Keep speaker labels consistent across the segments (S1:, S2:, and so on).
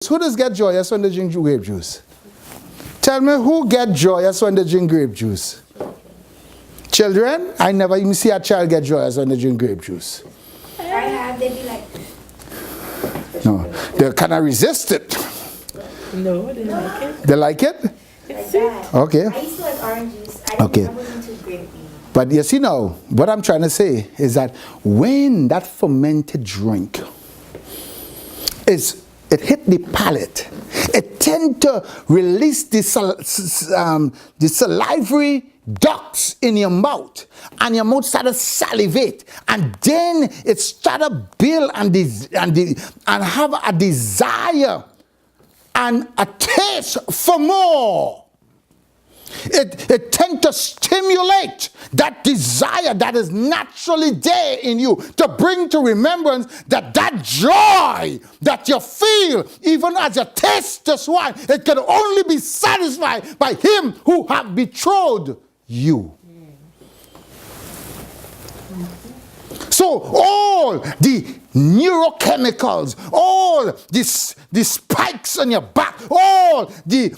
S1: Who does get joyous when they drink grape juice? Tell me who get joyous when they drink grape juice? Children? I never even see a child get joyous when they drink grape juice.
S2: I have, they be like...
S1: No, they kind of resist it.
S3: No, they like it.
S1: They like it?
S2: Like that.
S1: Okay.
S2: I used to like orange juice. I wasn't too grapey.
S1: But you see now, what I'm trying to say is that when that fermented drink it hit the palate, it tend to release the salivary ducts in your mouth, and your mouth started salivate, and then it started build and have a desire and a taste for more. It tends to stimulate that desire that is naturally there in you, to bring to remembrance that joy that you feel even as you taste this wine, it can only be satisfied by him who have betrothed you. So all the neurochemicals, all the spikes on your back, all the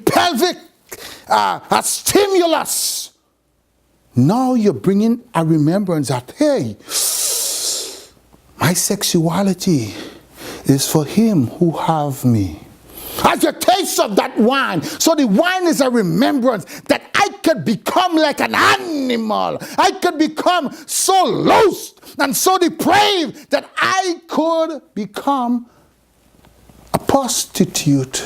S1: pelvic stimulus. Now you're bringing a remembrance that, hey, my sexuality is for him who have me. As you taste of that wine, so the wine is a remembrance that I could become like an animal. I could become so lost and so depraved that I could become a prostitute.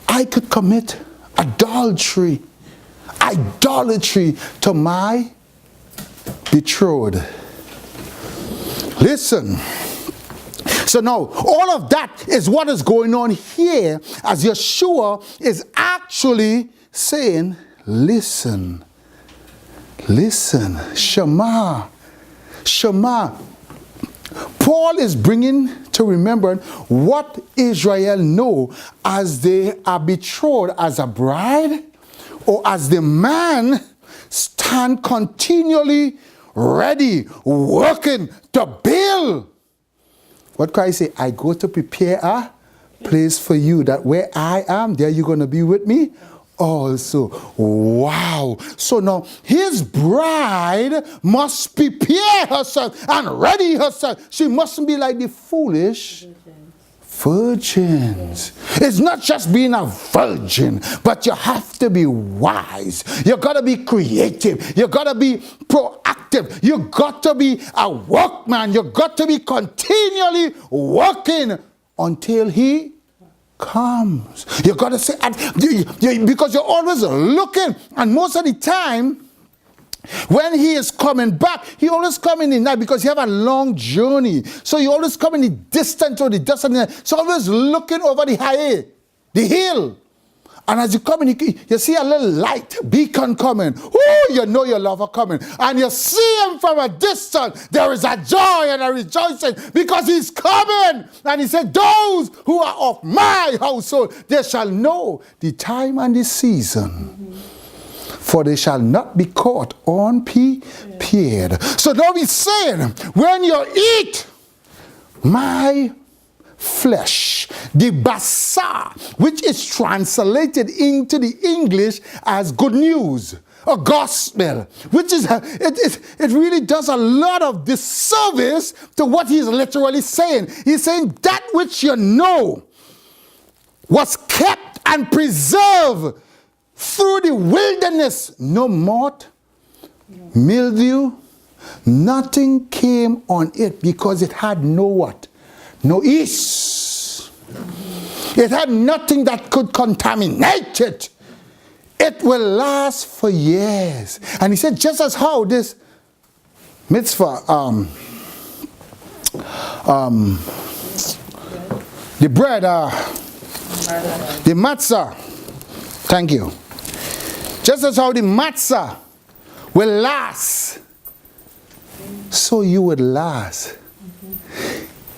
S1: I could commit idolatry to my betrothed. Listen. So now, all of that is what is going on here, as Yeshua is actually saying, listen, Shema. Paul is bringing to remembrance what Israel know as they are betrothed as a bride, or as the man stand continually ready, working to build. What Christ say? I go to prepare a place for you, that where I am, there you're going to be with me also. Wow. So now his bride must prepare herself and ready herself. She mustn't be like the foolish virgins. It's not just being a virgin, but you have to be wise. You got to be creative. You got to be proactive. You got to be a workman. You got to be continually working until he comes. You got to say, because you're always looking, and most of the time when he is coming back, he always coming in night, because you have a long journey. So you always come in the distance or the destination. So always looking over the the hill. And as you come in, you see a little light beacon coming. Oh, you know your lover coming. And you see him from a distance. There is a joy and a rejoicing, because he's coming. And he said, those who are of my household, they shall know the time and the season. For they shall not be caught unprepared. So now he's saying, when you eat my flesh, the basar, which is translated into the English as good news, a gospel, which is, it really does a lot of disservice to what he's literally saying. He's saying that which you know was kept and preserved through the wilderness, no moth, mildew, nothing came on it, because it had no what? No yeast. It had nothing that could contaminate it. It will last for years. And he said, just as how this mitzvah, the bread, the matzah, thank you. Just as how the matzah will last, so you would last.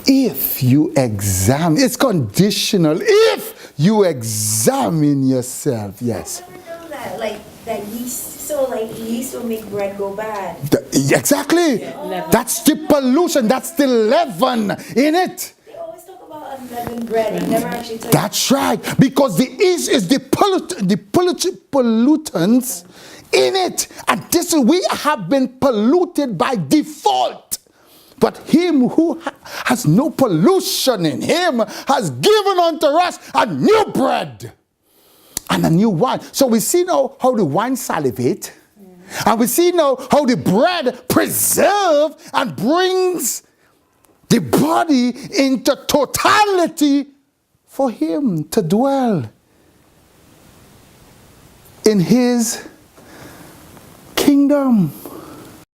S1: If you examine, it's conditional. If you examine yourself, yes.
S2: I never know that, that yeast, so yeast will make bread go bad.
S1: Exactly. That's the pollution. That's the leaven in it.
S2: unleavened bread. He never actually touched.
S1: That's right. Because the yeast is the pollutants in it. And this is, we have been polluted by default. But him who has no pollution in him has given unto us a new bread and a new wine. So we see now how the wine salivate. And we see now how the bread preserves and brings the body into totality for him to dwell in his kingdom.